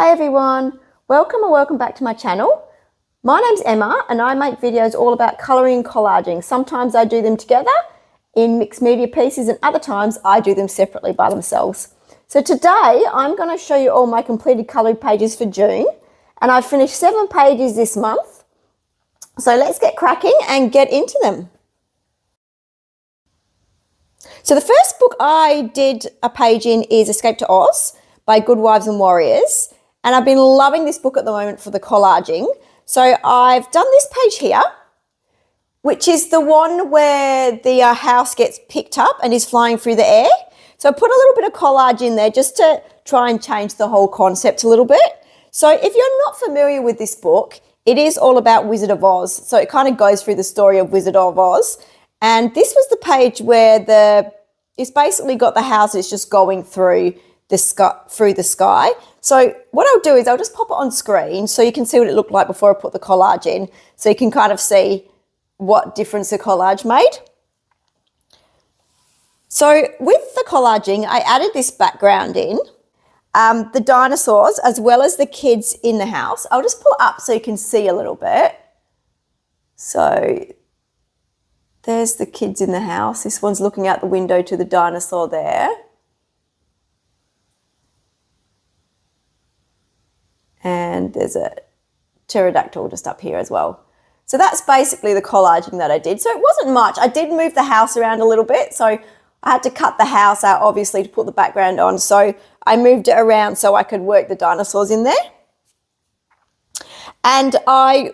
Hi everyone, welcome or welcome back to my channel. My name's Emma and I make videos all about colouring and collaging. Sometimes I do them together in mixed media pieces and other times I do them separately by themselves. So today I'm going to show you all my completed colouring pages for June, and I've finished 7 pages this month. So let's get cracking and get into them. So the first book I did a page in is Escape to Oz by Good Wives and Warriors. And I've been loving this book at the moment for the collaging. So I've done this page here, which is the one where the house gets picked up and is flying through the air. So I put a little bit of collage in there just to try and change the whole concept a little bit. So if you're not familiar with this book, it is all about Wizard of Oz. So it kind of goes through the story of Wizard of Oz. And this was the page where it's basically got the houses just going through the sky. So what I'll do is I'll just pop it on screen so you can see what it looked like before I put the collage in, so you can kind of see what difference the collage made. So with the collaging, I added this background in, the dinosaurs as well as the kids in the house. I'll just pull it up so you can see a little bit. So there's the kids in the house. This one's looking out the window to the dinosaur there. And there's a pterodactyl just up here as well. So that's basically the collaging that I did. So it wasn't much. I did move the house around a little bit. So I had to cut the house out, obviously, to put the background on. So I moved it around so I could work the dinosaurs in there. And I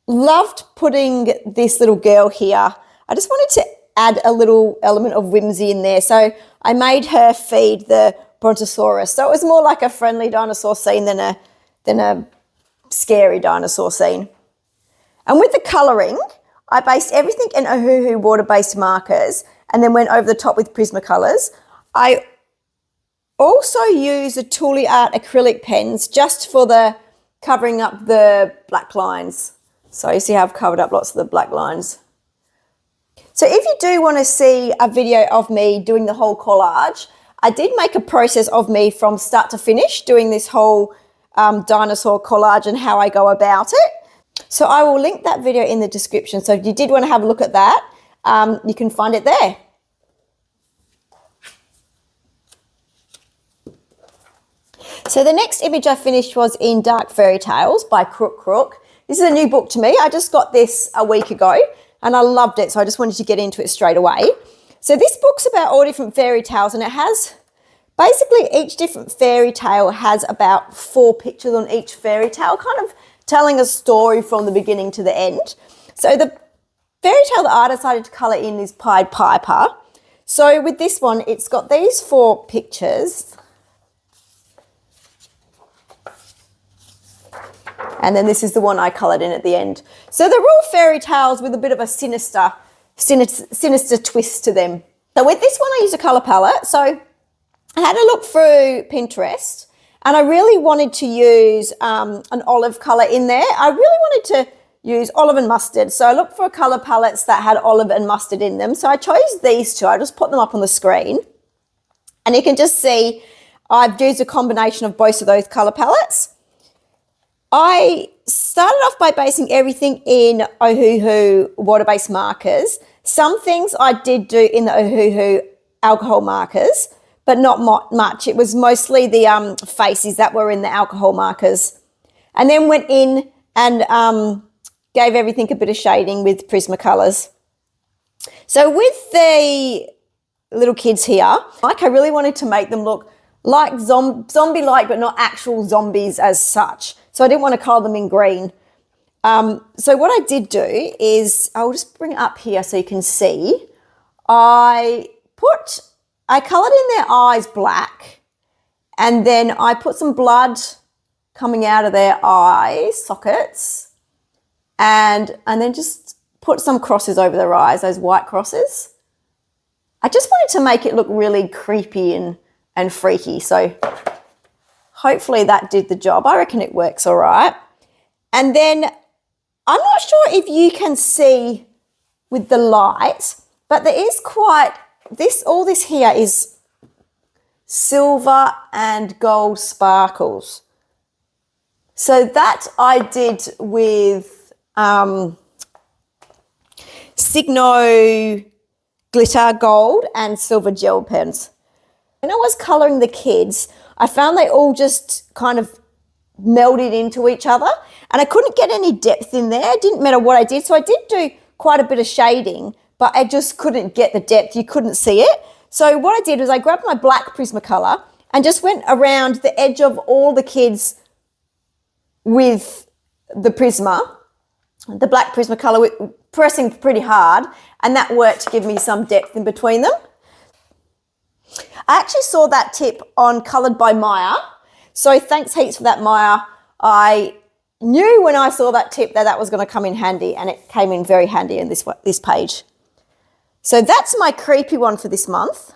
loved putting this little girl here. I just wanted to add a little element of whimsy in there. So I made her feed the Brontosaurus. So it was more like a friendly dinosaur scene than a scary dinosaur scene. And with the colouring, I based everything in Ohuhu water-based markers and then went over the top with Prismacolors. I also used the Tooly Art acrylic pens just for the covering up the black lines. So you see how I've covered up lots of the black lines. So if you do want to see a video of me doing the whole collage, I did make a process of me from start to finish doing this whole dinosaur collage and how I go about it. So I will link that video in the description. So if you did want to have a look at that, you can find it there. So the next image I finished was in Dark Fairy Tales by Crook. This is a new book to me. I just got this a week ago and I loved it. So I just wanted to get into it straight away. So this book's about all different fairy tales, and it has basically each different fairy tale has about 4 pictures on each fairy tale, kind of telling a story from the beginning to the end. So the fairy tale that I decided to colour in is Pied Piper. So with this one, it's got these 4 pictures. And then this is the one I coloured in at the end. So they're all fairy tales with a bit of a sinister twist to them. So with this one, I used a colour palette. So I had a look through Pinterest and I really wanted to use an olive colour in there. I really wanted to use olive and mustard. So I looked for colour palettes that had olive and mustard in them. So I chose these 2. I just put them up on the screen. And you can just see I've used a combination of both of those colour palettes. I started off by basing everything in Ohuhu water-based markers. Some things I did do in the Ohuhu alcohol markers, but not much. It was mostly the faces that were in the alcohol markers. And then went in and gave everything a bit of shading with Prismacolors. So with the little kids here, I really wanted to make them look like zombie-like, but not actual zombies as such. So I didn't want to colour them in green. So what I did do is, I'll just bring it up here so you can see. I coloured in their eyes black, and then I put some blood coming out of their eye sockets, and then just put some crosses over their eyes, those white crosses. I just wanted to make it look really creepy and freaky. So hopefully that did the job. I reckon it works all right. And then I'm not sure if you can see with the light, but there is all this here is silver and gold sparkles. So that I did with Signo glitter gold and silver gel pens. When I was colouring the kids, I found they all just kind of melded into each other and I couldn't get any depth in there. It didn't matter what I did. So I did do quite a bit of shading, but I just couldn't get the depth. You couldn't see it. So what I did was I grabbed my black Prismacolor and just went around the edge of all the kids with the Prisma, the black Prismacolor, pressing pretty hard, and that worked to give me some depth in between them. I actually saw that tip on Coloured by Maya, so thanks heaps for that, Maya. I knew when I saw that tip that was going to come in handy, and it came in very handy in this page. So that's my creepy one for this month.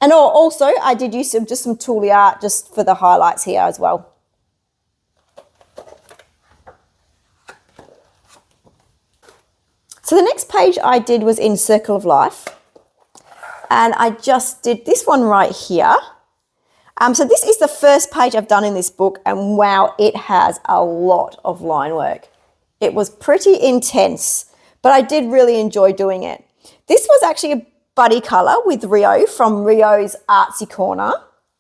And also I did use just some Tooly art just for the highlights here as well. So the next page I did was in Circle of Life, and I just did this one right here. So this is the first page I've done in this book, and wow, it has a lot of line work. It was pretty intense, but I did really enjoy doing it. This was actually a buddy colour with Rio from Rio's Artsy Corner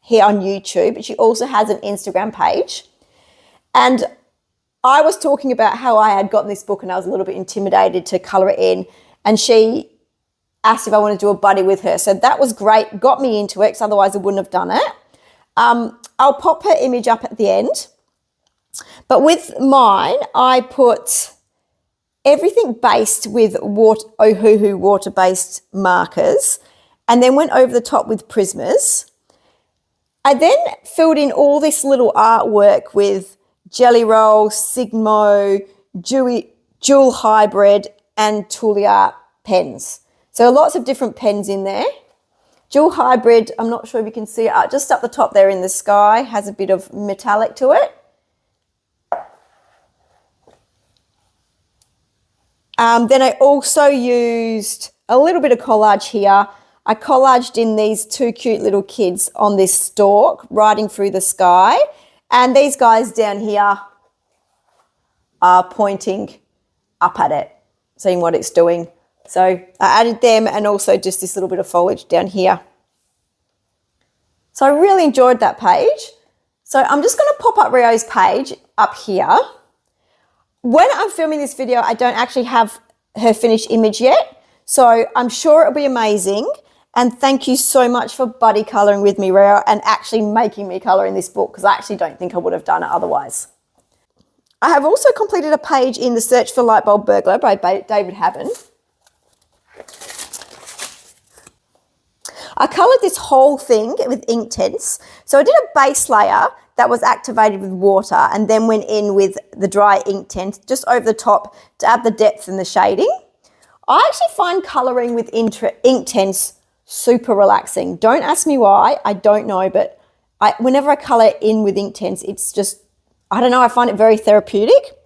here on YouTube. She also has an Instagram page. And I was talking about how I had gotten this book and I was a little bit intimidated to colour it in, and she asked if I wanted to do a buddy with her. So that was great, got me into it, because otherwise I wouldn't have done it. I'll pop her image up at the end. But with mine, I put everything based with Ohuhu water-based markers, and then went over the top with Prismas. I then filled in all this little artwork with Jelly Roll, Sigmo, Jewel Hybrid, and Tooly Art pens. So lots of different pens in there. Jewel Hybrid, I'm not sure if you can see it, just up the top there in the sky, has a bit of metallic to it. Then I also used a little bit of collage here. I collaged in these two cute little kids on this stalk riding through the sky. And these guys down here are pointing up at it, seeing what it's doing. So I added them, and also just this little bit of foliage down here. So I really enjoyed that page. So I'm just going to pop up Rio's page up here. When I'm filming this video, I don't actually have her finished image yet. So I'm sure it'll be amazing. And thank you so much for buddy colouring with me, Rio, and actually making me colour in this book, because I actually don't think I would have done it otherwise. I have also completed a page in The Search for Lightbulb Burglar by David Haben. I coloured this whole thing with Inktense. So I did a base layer that was activated with water, and then went in with the dry Inktense just over the top to add the depth and the shading. I actually find colouring with Inktense super relaxing. Don't ask me why, I don't know, but whenever I colour in with Inktense, it's just, I don't know, I find it very therapeutic.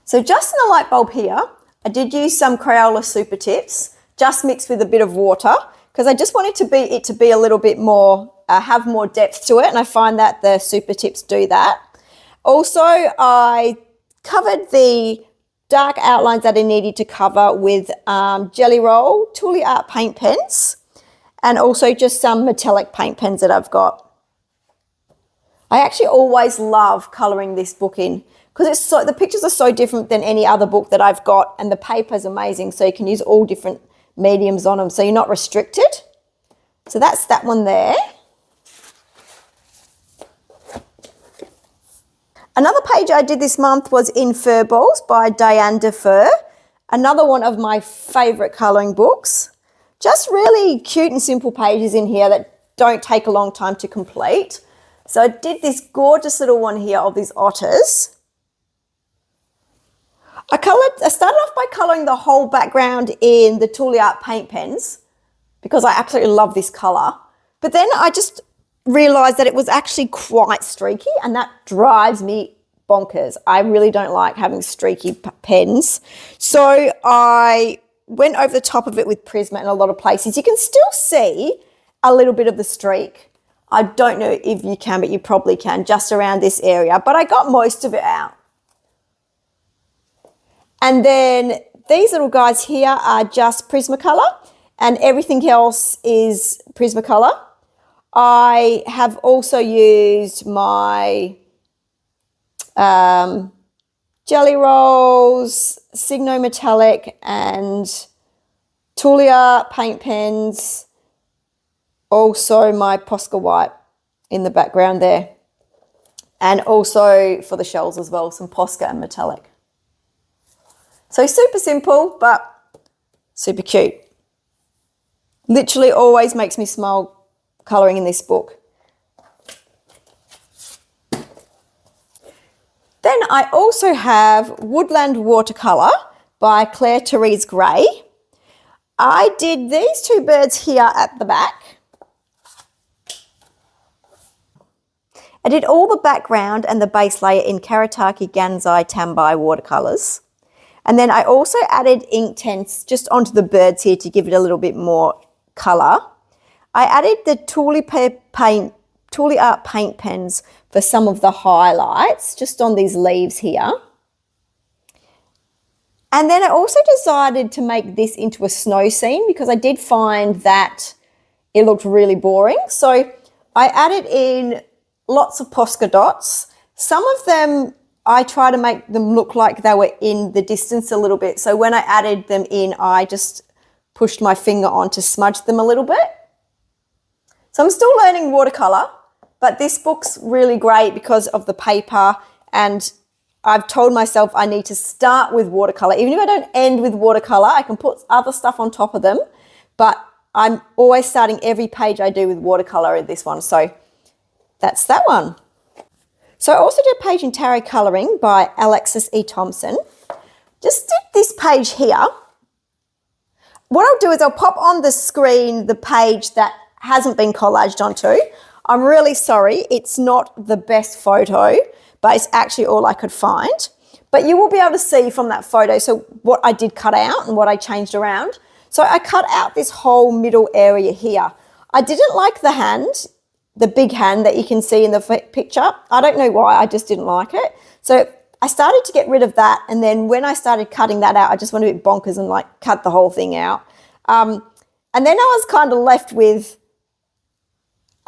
So just in the light bulb here, I did use some Crayola Super Tips, just mixed with a bit of water, because I just wanted it to be a little bit more, have more depth to it, and I find that the Super Tips do that. Also, I covered the dark outlines that I needed to cover with Jelly Roll, Tooly Art paint pens, and also just some metallic paint pens that I've got. I actually always love colouring this book in, because the pictures are so different than any other book that I've got, and the paper's amazing, so you can use all different mediums on them, so you're not restricted. So that's that one there. Another page I did this month was in Furballs by Diane Defer, another one of my favourite colouring books. Just really cute and simple pages in here that don't take a long time to complete. So I did this gorgeous little one here of these otters. I started off by colouring the whole background in the Tooly Art paint pens, because I absolutely love this colour. But then I just realised that it was actually quite streaky, and that drives me bonkers. I really don't like having streaky pens. So I went over the top of it with Prisma in a lot of places. You can still see a little bit of the streak. I don't know if you can, but you probably can, just around this area. But I got most of it out. And then these little guys here are just Prismacolor, and everything else is Prismacolor. I have also used my Jelly Rolls, Signo Metallic, and Tulia paint pens. Also my Posca White in the background there. And also for the shells as well, some Posca and Metallic. So super simple, but super cute. Literally always makes me smile colouring in this book. Then I also have Woodland Watercolour by Claire Therese Gray. I did these two birds here at the back. I did all the background and the base layer in Karataki, Gansai, Tambai watercolours. And then I also added ink tints just onto the birds here to give it a little bit more colour. I added the Tuli Art paint pens for some of the highlights, just on these leaves here. And then I also decided to make this into a snow scene because I did find that it looked really boring. So I added in lots of Posca dots. Some of them, I try to make them look like they were in the distance a little bit. So when I added them in, I just pushed my finger on to smudge them a little bit. So I'm still learning watercolour, but this book's really great because of the paper, and I've told myself I need to start with watercolour. Even if I don't end with watercolour, I can put other stuff on top of them, but I'm always starting every page I do with watercolour in this one. So that's that one. So I also did a page in Tarot Colouring by Alexis E. Thompson. Just did this page here. What I'll do is I'll pop on the screen the page that hasn't been collaged onto. I'm really sorry, it's not the best photo, but it's actually all I could find. But you will be able to see from that photo, so what I did cut out and what I changed around. So I cut out this whole middle area here. I didn't like the hand, the big hand that you can see in the picture. I don't know why, I just didn't like it. So I started to get rid of that, and then when I started cutting that out, I just went a bit bonkers and like cut the whole thing out. And then I was kind of left with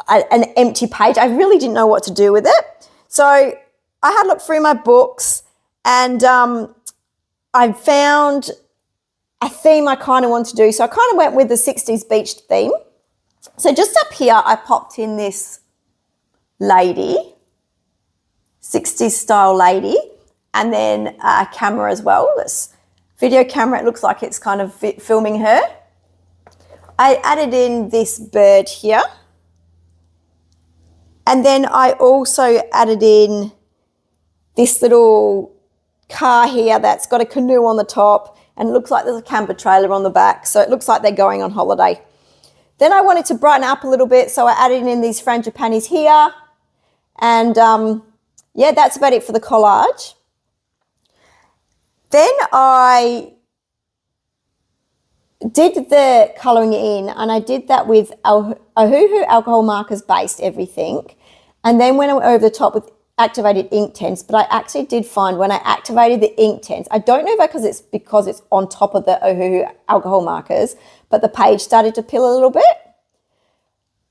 an empty page. I really didn't know what to do with it. So I had looked through my books, and I found a theme I kind of wanted to do. So I kind of went with the 60s beach theme. So just up here, I popped in this lady, 60s style lady, and then a camera as well. This video camera, it looks like it's kind of filming her. I added in this bird here. And then I also added in this little car here that's got a canoe on the top, and it looks like there's a camper trailer on the back. So it looks like they're going on holiday. Then I wanted to brighten up a little bit, so I added in these frangipanis here. And yeah, that's about it for the collage. Then I did the colouring in, and I did that with Ohuhu alcohol markers based everything. And then when I went over the top with activated ink tints, but I actually did find when I activated the ink tints, I don't know if it's because it's on top of the Ohuhu alcohol markers, but the page started to peel a little bit.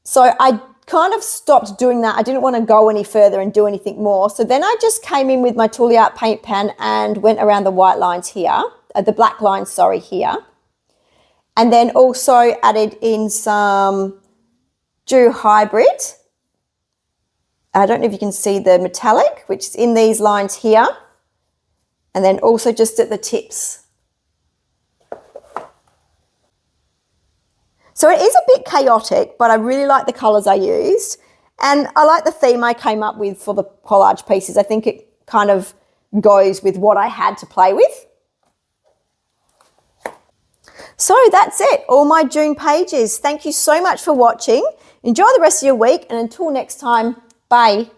So I kind of stopped doing that. I didn't want to go any further and do anything more. So then I just came in with my Tuli Art paint pen and went around the white lines here, the black lines, sorry, here. And then also added in some Jew Hybrid. I don't know if you can see the metallic, which is in these lines here. And then also just at the tips. So it is a bit chaotic, but I really like the colours I used. And I like the theme I came up with for the collage pieces. I think it kind of goes with what I had to play with. So that's it, all my June pages. Thank you so much for watching. Enjoy the rest of your week, and until next time, bye.